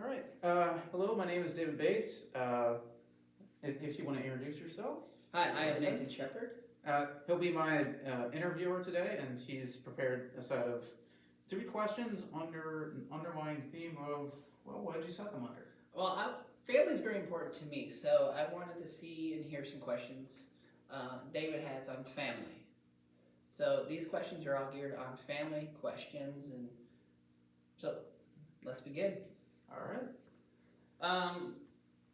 All right. Hello, my name is David Bates. If you want to introduce yourself. Hi, I am Nathan Shepard. He'll be my interviewer today, and he's prepared a set of 3 questions under an underlying theme of, well, what did you set them under? Well, family is very important to me, so I wanted to see and hear some questions David has on family. So these questions are all geared on family questions, and so let's begin. All right.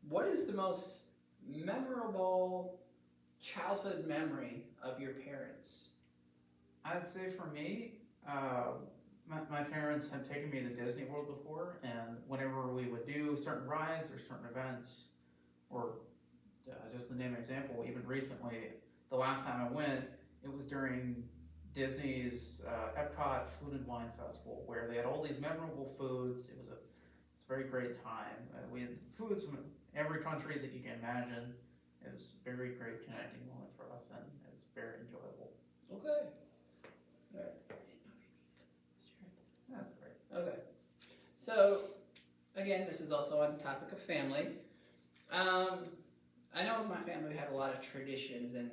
What is the most memorable childhood memory of your parents? I'd say for me, my parents had taken me to Disney World before, and whenever we would do certain rides or certain events, or just to name an example, even recently, the last time I went, it was during Disney's Epcot Food and Wine Festival, where they had all these memorable foods. It's a very great time. We had foods from every country that you can imagine. It was a very great connecting moment for us, and it was very enjoyable. Okay. All right. That's great. Okay. So, again, this is also on the topic of family. I know in my family we have a lot of traditions, and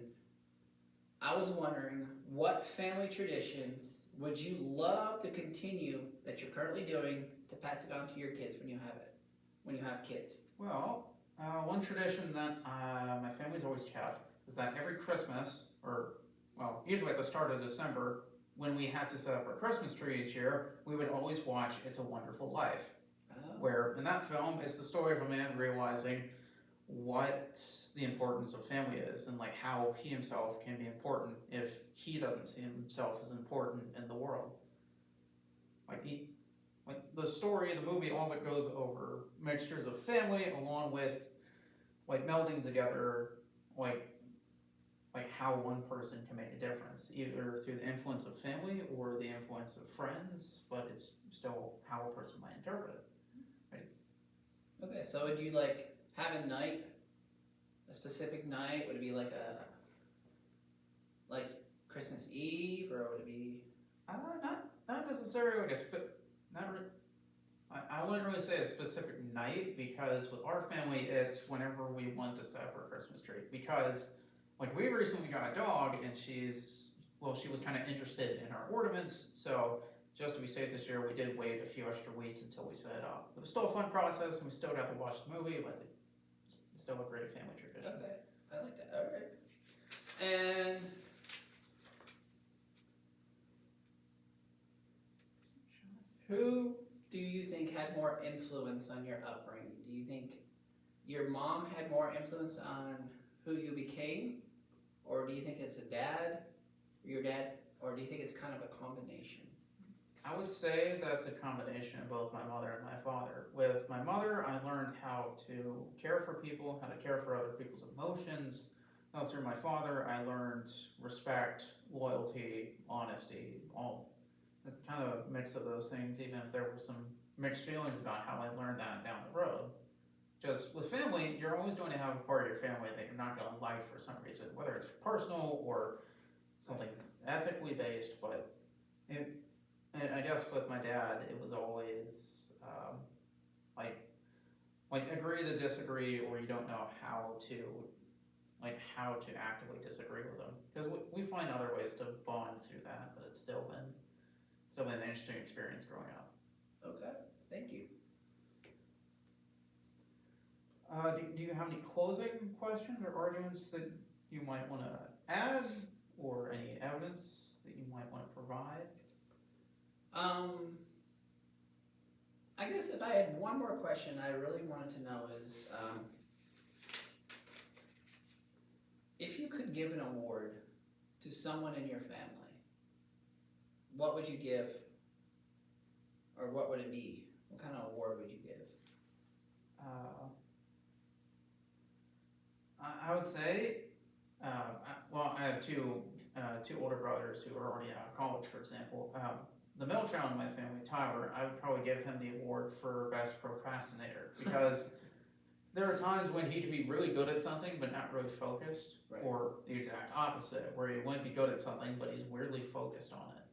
I was wondering what family traditions would you love to continue that you're currently doing to pass it on to your kids when you have kids? Well, one tradition that my family's always kept is that every Christmas, or well, usually at the start of December, when we had to set up our Christmas tree each year, we would always watch It's a Wonderful Life, where in that film, it's the story of a man realizing what the importance of family is and like how he himself can be important if he doesn't see himself as important in the world. Like the story, the movie, all of it goes over mixtures of family along with like melding together like how one person can make a difference, either through the influence of family or the influence of friends, but it's still how a person might interpret it. Right? Okay, so would you like have a specific night? Would it be like Christmas Eve, or would it be? Not necessarily like I wouldn't really say a specific night, because with our family, it's whenever we want to set up our Christmas tree. Because like we recently got a dog, and she was kind of interested in our ornaments, so just to be safe this year, we did wait a few extra weeks until we set it up. It was still a fun process, and we still got to watch the movie, but it's still a great family tradition. Okay, I like that. All right. And who do you think had more influence on your upbringing? Do you think your mom had more influence on who you became? Or do you think it's your dad, or do you think it's kind of a combination? I would say that's a combination of both my mother and my father. With my mother, I learned how to care for people, how to care for other people's emotions. Now through my father, I learned respect, loyalty, honesty, all the kind of mix of those things, even if there were some mixed feelings about how I learned that down the road. Just with family, you're always going to have a part of your family that you're not going to like for some reason, whether it's personal or something ethically based. But and I guess with my dad, it was always like agree to disagree, or you don't know how to actively disagree with them, because we find other ways to bond through that. But it's still been an interesting experience growing up. Okay, thank you. Do you have any closing questions or arguments that you might want to add, or any evidence that you might want to provide? I guess if I had one more question I really wanted to know is, if you could give an award to someone in your family, what would you give, or what would it be? What kind of award would you give? I would say, I have two older brothers who are already out of college, for example. The middle child in my family, Tyler, I would probably give him the award for best procrastinator, because there are times when he could be really good at something but not really focused, right. Or the exact opposite, where he wouldn't be good at something but he's weirdly focused on it.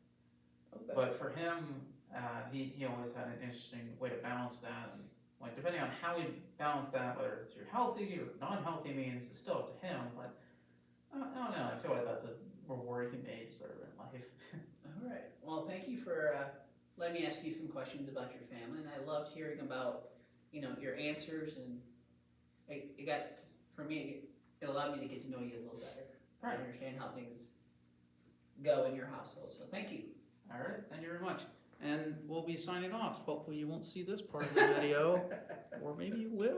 Okay. But for him, he always had an interesting way to balance that. And like, depending on how we balance that, whether it's through healthy or non-healthy means, it's still up to him, but I don't know, I feel like that's a reward he may deserve in life. All right. Well, thank you for letting me ask you some questions about your family, and I loved hearing about, your answers, and it got, for me, it allowed me to get to know you a little better. Right. I understand how things go in your household, so thank you. All right, thank you very much. And we'll be signing off. Hopefully you won't see this part of the video, or maybe you will.